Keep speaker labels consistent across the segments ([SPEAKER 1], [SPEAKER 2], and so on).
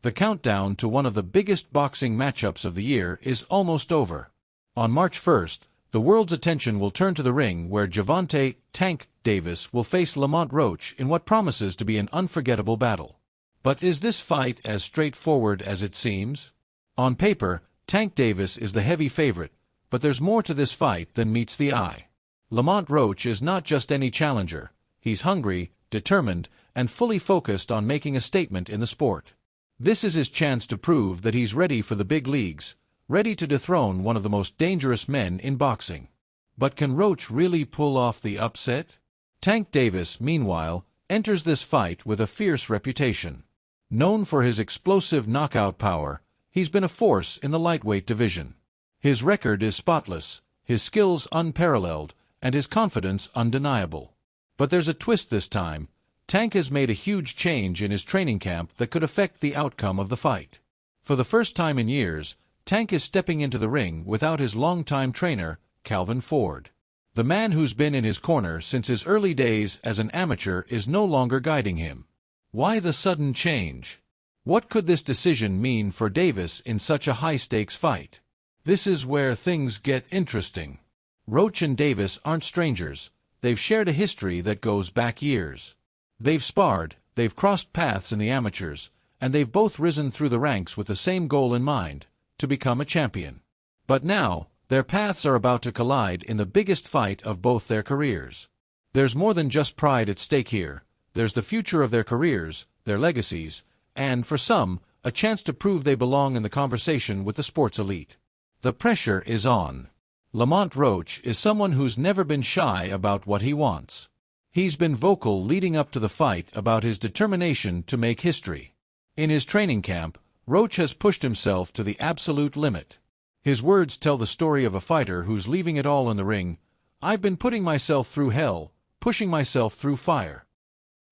[SPEAKER 1] The countdown to one of the biggest boxing matchups of the year is almost over. On March 1st, the world's attention will turn to the ring where Gervonta "Tank" Davis will face Lamont Roach in what promises to be an unforgettable battle. But is this fight as straightforward as it seems? On paper, Tank Davis is the heavy favorite, but there's more to this fight than meets the eye. Lamont Roach is not just any challenger. He's hungry, determined, and fully focused on making a statement in the sport. This is his chance to prove that he's ready for the big leagues, ready to dethrone one of the most dangerous men in boxing. But can Roach really pull off the upset? Tank Davis, meanwhile, enters this fight with a fierce reputation. Known for his explosive knockout power, he's been a force in the lightweight division. His record is spotless, his skills unparalleled, and his confidence undeniable. But there's a twist this time. Tank has made a huge change in his training camp that could affect the outcome of the fight. For the first time in years, Tank is stepping into the ring without his longtime trainer, Calvin Ford. The man who's been in his corner since his early days as an amateur is no longer guiding him. Why the sudden change? What could this decision mean for Davis in such a high-stakes fight? This is where things get interesting. Roach and Davis aren't strangers. They've shared a history that goes back years. They've sparred, they've crossed paths in the amateurs, and they've both risen through the ranks with the same goal in mind, to become a champion. But now, their paths are about to collide in the biggest fight of both their careers. There's more than just pride at stake here. There's the future of their careers, their legacies, and, for some, a chance to prove they belong in the conversation with the sports elite. The pressure is on. Lamont Roach is someone who's never been shy about what he wants. He's been vocal leading up to the fight about his determination to make history. In his training camp, Roach has pushed himself to the absolute limit. His words tell the story of a fighter who's leaving it all in the ring. "I've been putting myself through hell, pushing myself through fire."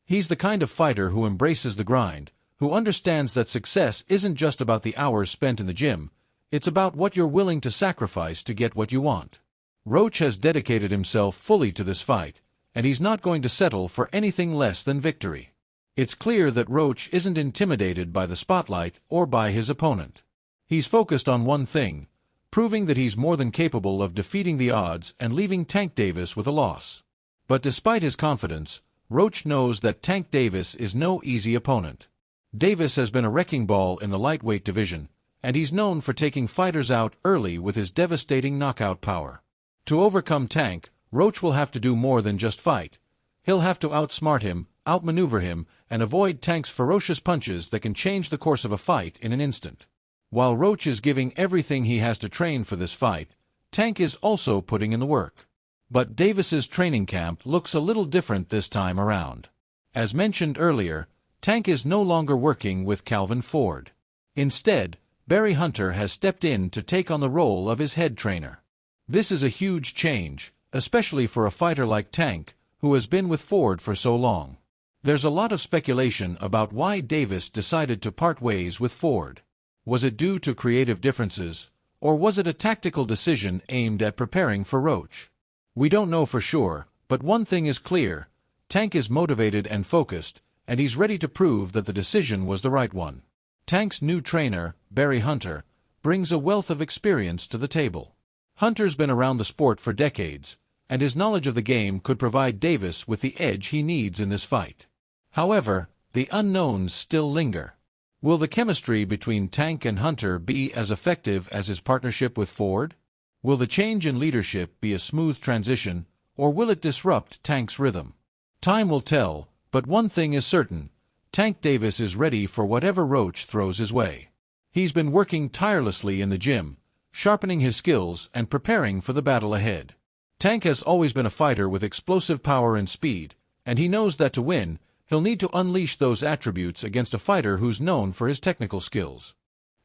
[SPEAKER 1] He's the kind of fighter who embraces the grind, who understands that success isn't just about the hours spent in the gym, it's about what you're willing to sacrifice to get what you want. Roach has dedicated himself fully to this fight, and he's not going to settle for anything less than victory. It's clear that Roach isn't intimidated by the spotlight or by his opponent. He's focused on one thing, proving that he's more than capable of defeating the odds and leaving Tank Davis with a loss. But despite his confidence, Roach knows that Tank Davis is no easy opponent. Davis has been a wrecking ball in the lightweight division, and he's known for taking fighters out early with his devastating knockout power. To overcome Tank, Roach will have to do more than just fight. He'll have to outsmart him, outmaneuver him, and avoid Tank's ferocious punches that can change the course of a fight in an instant. While Roach is giving everything he has to train for this fight, Tank is also putting in the work. But Davis's training camp looks a little different this time around. As mentioned earlier, Tank is no longer working with Calvin Ford. Instead, Barry Hunter has stepped in to take on the role of his head trainer. This is a huge change, especially for a fighter like Tank, who has been with Ford for so long. There's a lot of speculation about why Davis decided to part ways with Ford. Was it due to creative differences, or was it a tactical decision aimed at preparing for Roach? We don't know for sure, but one thing is clear: Tank is motivated and focused, and he's ready to prove that the decision was the right one. Tank's new trainer, Barry Hunter, brings a wealth of experience to the table. Hunter's been around the sport for decades, and his knowledge of the game could provide Davis with the edge he needs in this fight. However, the unknowns still linger. Will the chemistry between Tank and Hunter be as effective as his partnership with Ford? Will the change in leadership be a smooth transition, or will it disrupt Tank's rhythm? Time will tell, but one thing is certain: Tank Davis is ready for whatever Roach throws his way. He's been working tirelessly in the gym, sharpening his skills and preparing for the battle ahead. Tank has always been a fighter with explosive power and speed, and he knows that to win, he'll need to unleash those attributes against a fighter who's known for his technical skills.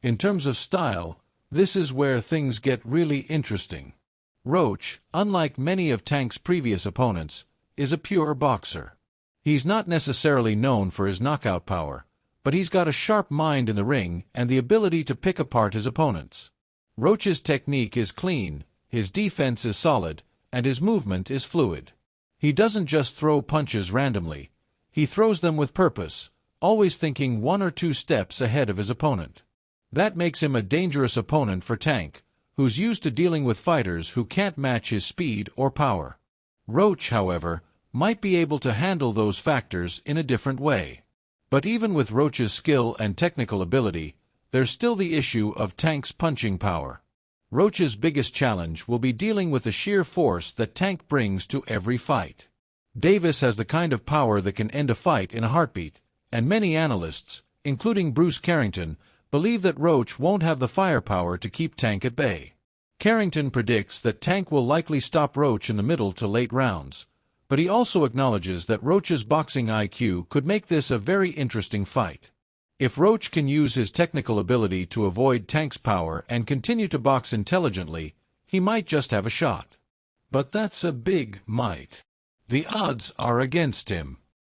[SPEAKER 1] In terms of style, this is where things get really interesting. Roach, unlike many of Tank's previous opponents, is a pure boxer. He's not necessarily known for his knockout power, but he's got a sharp mind in the ring and the ability to pick apart his opponents. Roach's technique is clean, his defense is solid, and his movement is fluid. He doesn't just throw punches randomly. He throws them with purpose, always thinking 1 or 2 steps ahead of his opponent. That makes him a dangerous opponent for Tank, who's used to dealing with fighters who can't match his speed or power. Roach, however, might be able to handle those factors in a different way. But even with Roach's skill and technical ability, there's still the issue of Tank's punching power. Roach's biggest challenge will be dealing with the sheer force that Tank brings to every fight. Davis has the kind of power that can end a fight in a heartbeat, and many analysts, including Bruce Carrington, believe that Roach won't have the firepower to keep Tank at bay. Carrington predicts that Tank will likely stop Roach in the middle to late rounds, but he also acknowledges that Roach's boxing IQ could make this a very interesting fight. If Roach can use his technical ability to avoid Tank's power and continue to box intelligently, he might just have a shot. But that's a big might. The odds are against him.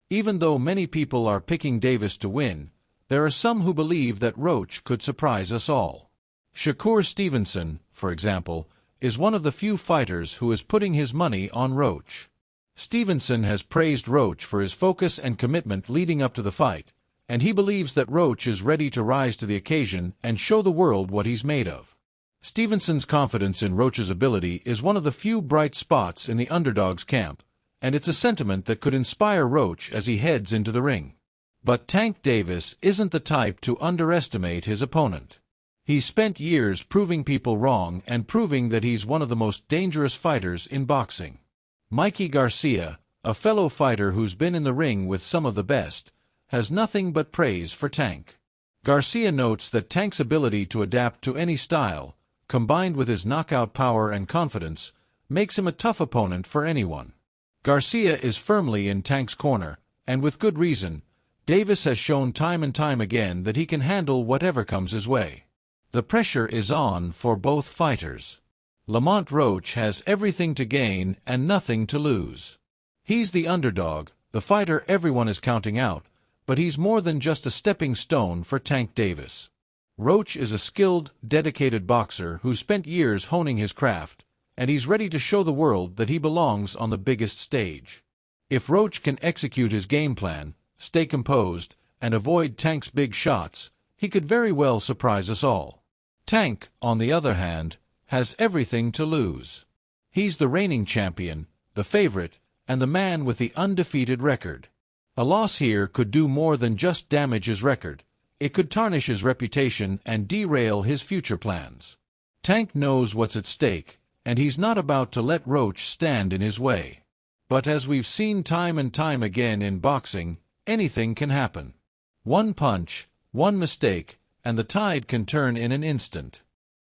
[SPEAKER 1] Even though many people are picking Davis to win, there are some who believe that Roach could surprise us all. Shakur Stevenson, for example, is one of the few fighters who is putting his money on Roach. Stevenson has praised Roach for his focus and commitment leading up to the fight, and he believes that Roach is ready to rise to the occasion and show the world what he's made of. Stevenson's confidence in Roach's ability is one of the few bright spots in the underdog's camp, and it's a sentiment that could inspire Roach as he heads into the ring. But Tank Davis isn't the type to underestimate his opponent. He's spent years proving people wrong and proving that he's one of the most dangerous fighters in boxing. Mikey Garcia, a fellow fighter who's been in the ring with some of the best, has nothing but praise for Tank. Garcia notes that Tank's ability to adapt to any style, combined with his knockout power and confidence, makes him a tough opponent for anyone. Garcia is firmly in Tank's corner, and with good reason. Davis has shown time and time again that he can handle whatever comes his way. The pressure is on for both fighters. Lamont Roach has everything to gain and nothing to lose. He's the underdog, the fighter everyone is counting out, but he's more than just a stepping stone for Tank Davis. Roach is a skilled, dedicated boxer who spent years honing his craft, and he's ready to show the world that he belongs on the biggest stage. If Roach can execute his game plan, stay composed, and avoid Tank's big shots, he could very well surprise us all. Tank, on the other hand, has everything to lose. He's the reigning champion, the favorite, and the man with the undefeated record. A loss here could do more than just damage his record. It could tarnish his reputation and derail his future plans. Tank knows what's at stake, and he's not about to let Roach stand in his way. But as we've seen time and time again in boxing, anything can happen. One punch, one mistake, and the tide can turn in an instant.